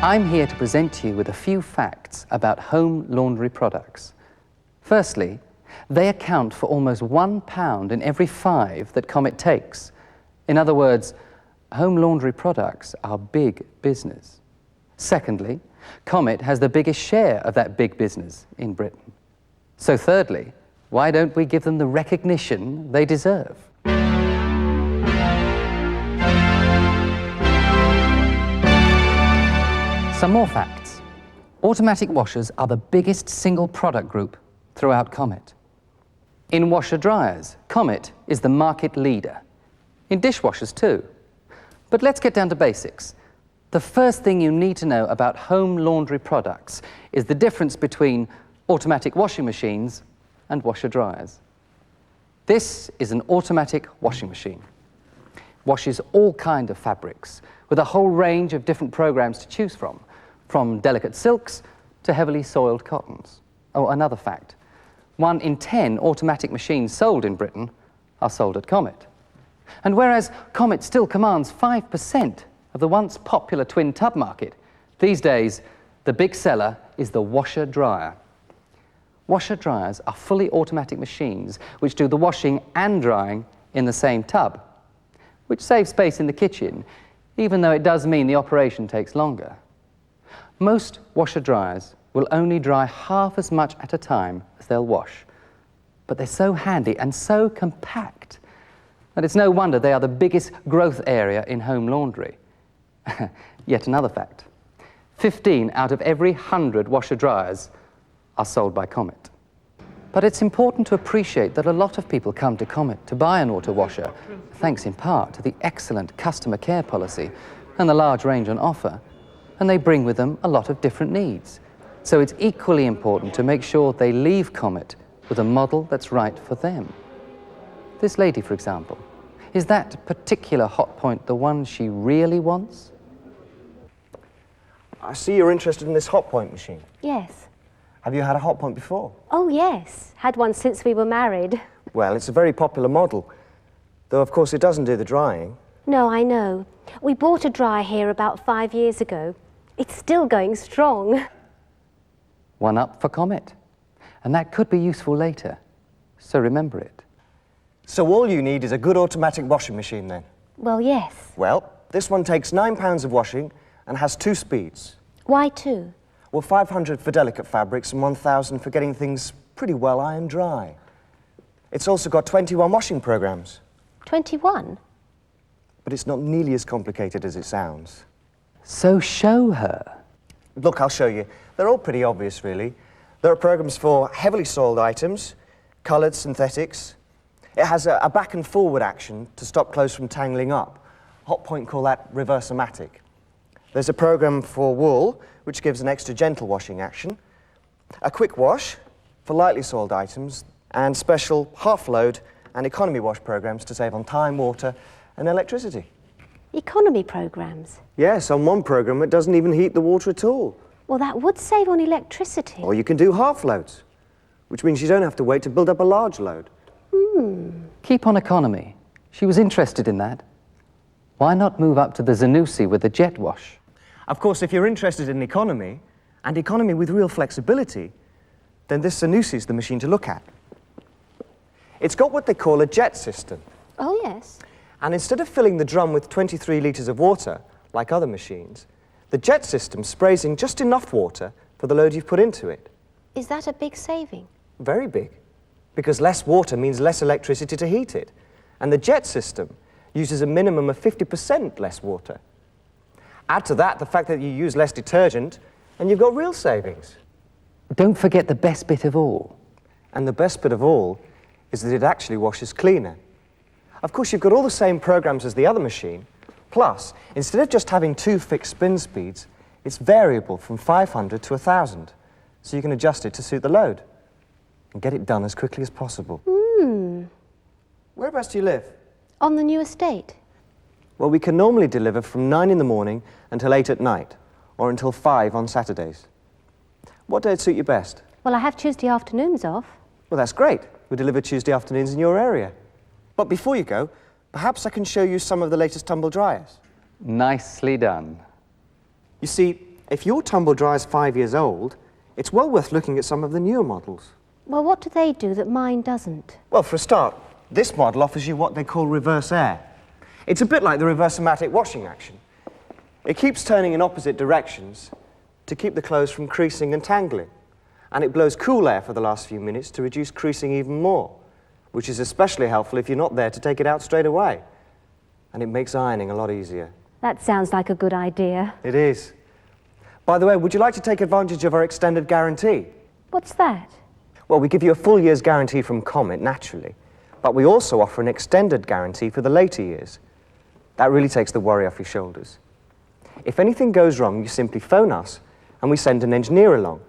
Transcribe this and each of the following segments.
I'm here to present to you with a few facts about home laundry products. Firstly, they account for almost £1 in every 5 that Comet takes. In other words, home laundry products are big business. Secondly, Comet has the biggest share of that big business in Britain. So thirdly, why don't we give them the recognition they deserve? Some more facts. Automatic washers are the biggest single product group throughout Comet. In washer-dryers, Comet is the market leader. In dishwashers too. But let's get down to basics. The first thing you need to know about home laundry products is the difference between automatic washing machines and washer-dryers. This is an automatic washing machine. Washes all kinds of fabrics with a whole range of different programs to choose from delicate silks to heavily soiled cottons. Oh, another fact. 1 in 10 automatic machines sold in Britain are sold at Comet. And whereas Comet still commands 5% of the once popular twin tub market, these days the big seller is the washer-dryer. Washer-dryers are fully automatic machines which do the washing and drying in the same tub, which saves space in the kitchen, even though it does mean the operation takes longer. Most washer-dryers will only dry half as much at a time as they'll wash, but they're so handy and so compact that it's no wonder they are the biggest growth area in home laundry. Yet another fact. 15 out of every 100 washer-dryers are sold by Comet. But it's important to appreciate that a lot of people come to Comet to buy an auto washer, thanks in part to the excellent customer care policy and the large range on offer, and they bring with them a lot of different needs. So it's equally important to make sure they leave Comet with a model that's right for them. This lady, for example, is that particular hot point the one she really wants? I see you're interested in this hot point machine. Yes. Have you had a hot point before? Oh, yes. Had one since we were married. Well, it's a very popular model, though of course it doesn't do the drying. No, I know. We bought a dryer here about 5 years ago. It's still going strong. One up for Comet. And that could be useful later, so remember it. So all you need is a good automatic washing machine then? Well, yes. Well, this one takes £9 of washing and has 2 speeds. Why 2? Well, 500 for delicate fabrics and 1,000 for getting things pretty well iron dry. It's also got 21 washing programs. 21? But it's not nearly as complicated as it sounds. So show her. Look, I'll show you. They're all pretty obvious, really. There are programs for heavily soiled items, coloured synthetics. It has a back and forward action to stop clothes from tangling up. Hot Point call that reverse-o-matic. There's a program for wool, which gives an extra gentle washing action, a quick wash for lightly soiled items, and special half-load and economy wash programs to save on time, water, and electricity. Economy programs? Yes, on one program it doesn't even heat the water at all. Well, that would save on electricity. Or you can do half loads, which means you don't have to wait to build up a large load. Keep on economy. She was interested in that. Why not move up to the Zanussi with the jet wash? Of course, if you're interested in economy, and economy with real flexibility, then this Zanussi is the machine to look at. It's got what they call a jet system. Oh, yes. And instead of filling the drum with 23 litres of water, like other machines, the jet system sprays in just enough water for the load you've put into it. Is that a big saving? Very big, because less water means less electricity to heat it. And the jet system uses a minimum of 50% less water. Add to that the fact that you use less detergent, and you've got real savings. Don't forget the best bit of all. And the best bit of all is that it actually washes cleaner. Of course, you've got all the same programs as the other machine, plus, instead of just having 2 fixed spin speeds, it's variable from 500 to 1,000, so you can adjust it to suit the load and get it done as quickly as possible. Whereabouts do you live? On the new estate? Well, we can normally deliver from 9 in the morning until 8 at night, or until 5 on Saturdays. What day would suit you best? Well, I have Tuesday afternoons off. Well, that's great. We deliver Tuesday afternoons in your area. But before you go, perhaps I can show you some of the latest Tumble dryers. Nicely done. You see, If your tumble dryer is 5 years old, it's well worth looking at some of the newer models. Well, what do they do that mine doesn't? Well, for a start, this model offers you what they call reverse air. It's a bit like the reverse-o-matic washing action. It keeps turning in opposite directions to keep the clothes from creasing and tangling. And it blows cool air for the last few minutes to reduce creasing even more, which is especially helpful if you're not there to take it out straight away. And it makes ironing a lot easier. That sounds like a good idea. It is. By the way, would you like to take advantage of our extended guarantee? What's that? Well, we give you a full year's guarantee from Comet, naturally, but we also offer an extended guarantee for the later years. That really takes the worry off your shoulders. If anything goes wrong, you simply phone us and we send an engineer along.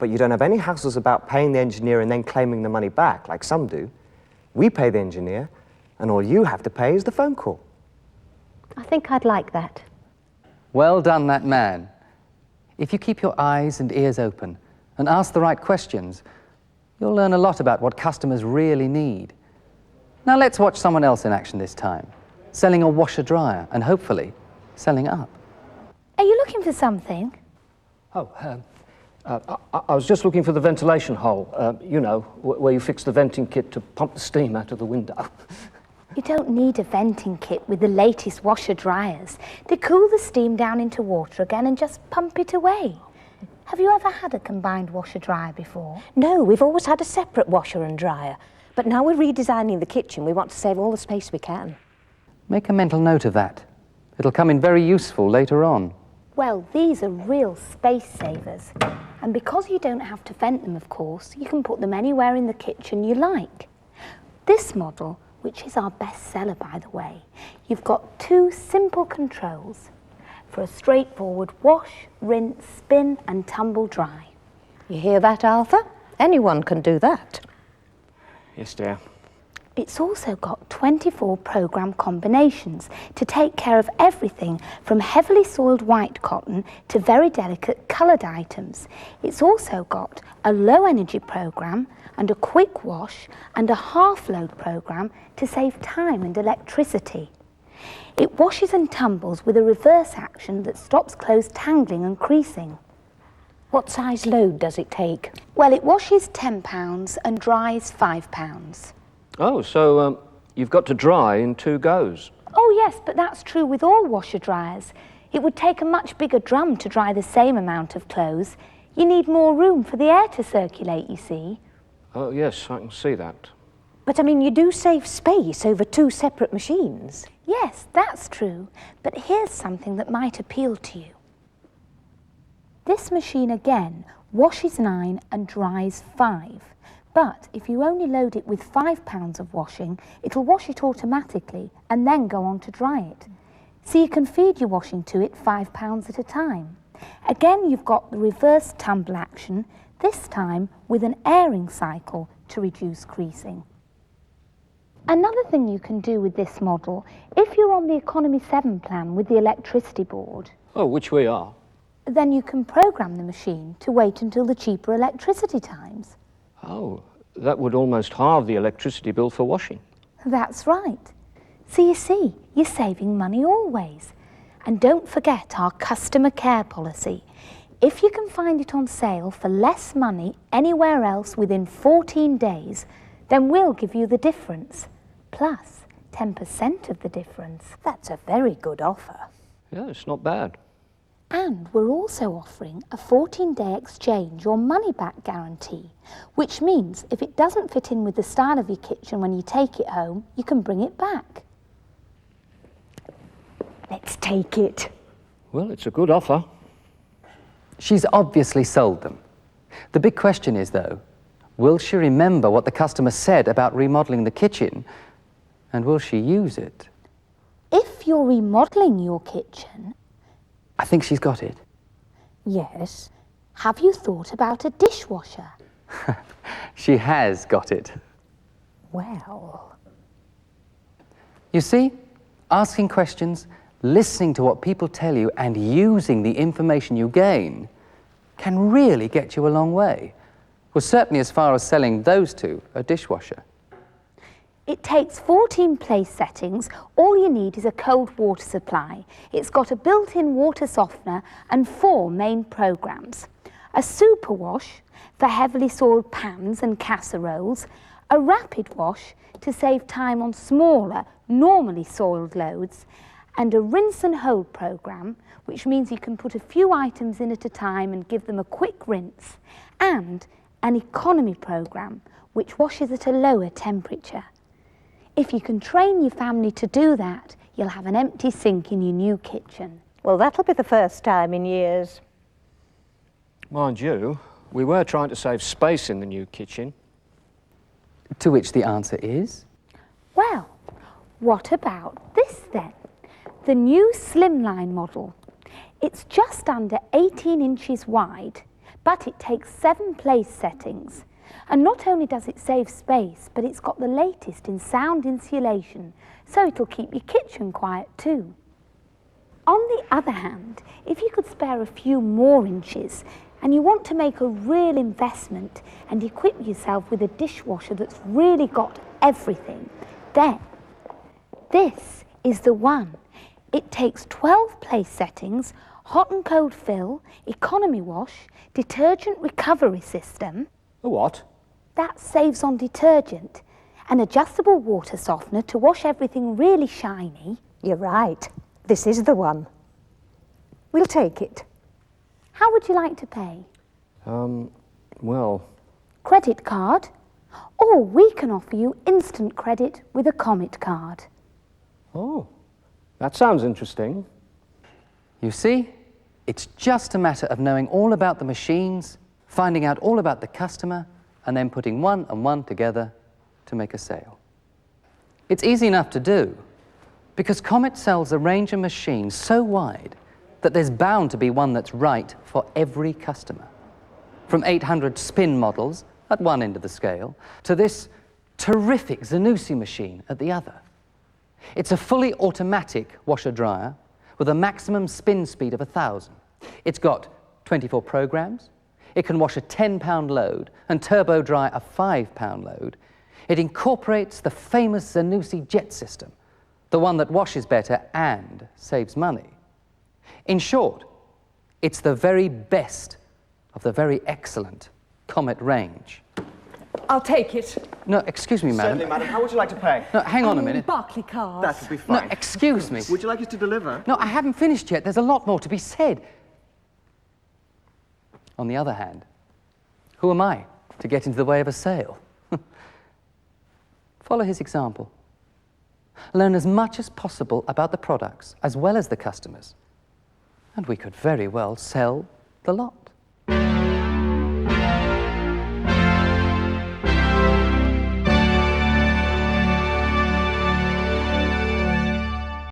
But you don't have any hassles about paying the engineer and then claiming the money back, like some do. We pay the engineer, and all you have to pay is the phone call. I think I'd like that. Well done, that man. If you keep your eyes and ears open and ask the right questions, you'll learn a lot about what customers really need. Now let's watch someone else in action this time, selling a washer-dryer and hopefully selling up. Are you looking for something? Oh, I was just looking for the ventilation hole, you know, where you fix the venting kit to pump the steam out of the window. You don't need a venting kit with the latest washer dryers. They cool the steam down into water again and just pump it away. Have you ever had a combined washer dryer before? No, we've always had a separate washer and dryer. But now we're redesigning the kitchen, we want to save all the space we can. Make a mental note of that. It'll come in very useful later on. Well, these are real space savers. And because you don't have to vent them, of course, you can put them anywhere in the kitchen you like. This model, which is our best seller, by the way, you've got two simple controls for a straightforward wash, rinse, spin and tumble dry. You hear that, Arthur? Anyone can do that. Yes, dear. It's also got 24 program combinations to take care of everything from heavily soiled white cotton to very delicate coloured items. It's also got a low energy program and a quick wash and a half load program to save time and electricity. It washes and tumbles with a reverse action that stops clothes tangling and creasing. What size load does it take? Well, it washes £10 and dries £5. Oh, so you've got to dry in 2 goes. Oh yes, but that's true with all washer dryers. It would take a much bigger drum to dry the same amount of clothes. You need more room for the air to circulate, you see. Oh, yes, I can see that. But I mean, you do save space over 2 separate machines. Yes, that's true, but here's something that might appeal to you. This machine again washes 9 and dries 5. But if you only load it with £5 of washing, it'll wash it automatically and then go on to dry it. So you can feed your washing to it £5 at a time. Again, you've got the reverse tumble action, this time with an airing cycle to reduce creasing. Another thing you can do with this model, if you're on the Economy 7 plan with the electricity board, Oh, which we are. then you can program the machine to wait until the cheaper electricity times. Oh, that would almost halve the electricity bill for washing. That's right. So you see, you're saving money always. And don't forget our customer care policy. If you can find it on sale for less money anywhere else within 14 days, then we'll give you the difference, plus 10% of the difference. That's a very good offer. Yeah, it's not bad. And we're also offering a 14-day exchange or money-back guarantee, which means if it doesn't fit in with the style of your kitchen when you take it home, you can bring it back. Let's take it. Well, it's a good offer. She's obviously sold them. The big question is, though, will she remember what the customer said about remodelling the kitchen, and will she use it? If you're remodelling your kitchen, I think she's got it. yes, have you thought about a dishwasher? She has got it. Well, You see, asking questions, listening to what people tell you, and using the information you gain can really get you a long way. Well, certainly as far as selling those two a dishwasher. It takes 14 place settings. All you need is a cold water supply. It's got a built-in water softener and 4 main programs. A super wash for heavily soiled pans and casseroles, a rapid wash to save time on smaller, normally soiled loads, and a rinse and hold program, which means you can put a few items in at a time and give them a quick rinse, and an economy program, which washes at a lower temperature. If you can train your family to do that, you'll have an empty sink in your new kitchen. Well, that'll be the first time in years. Mind you, we were trying to save space in the new kitchen. To which the answer is... Well, what about this then? The new slimline model. It's just under 18 inches wide, but it takes 7 place settings. And not only does it save space, but it's got the latest in sound insulation, so it'll keep your kitchen quiet too. On the other hand, if you could spare a few more inches and you want to make a real investment and equip yourself with a dishwasher that's really got everything, then this is the one. It takes 12 place settings, hot and cold fill, economy wash, detergent recovery system. A what? That saves on detergent. An adjustable water softener to wash everything really shiny. You're right. This is the one. We'll take it. How would you like to pay? Well... Credit card? Or we can offer you instant credit with a Comet card. Oh, that sounds interesting. You see, it's just a matter of knowing all about the machines, finding out all about the customer, and then putting one and one together to make a sale. It's easy enough to do, because Comet sells a range of machines so wide that there's bound to be one that's right for every customer. From 800 spin models at one end of the scale to this terrific Zanussi machine at the other. It's a fully automatic washer-dryer with a maximum spin speed of 1,000. It's got 24 programs. It can wash a 10-pound load and turbo dry a 5-pound load. It incorporates the famous Zanussi jet system, the one that washes better and saves money. In short, it's the very best of the very excellent Comet range. I'll take it. No, excuse me, madam. Certainly, madam. How would you like to pay? No, hang on a minute. Barclay card. That would be No, fine. excuse me. Would you like us to deliver? No, I haven't finished yet. There's a lot more to be said. On the other hand, who am I to get into the way of a sale? Follow his example. Learn as much as possible about the products as well as the customers, and we could very well sell the lot.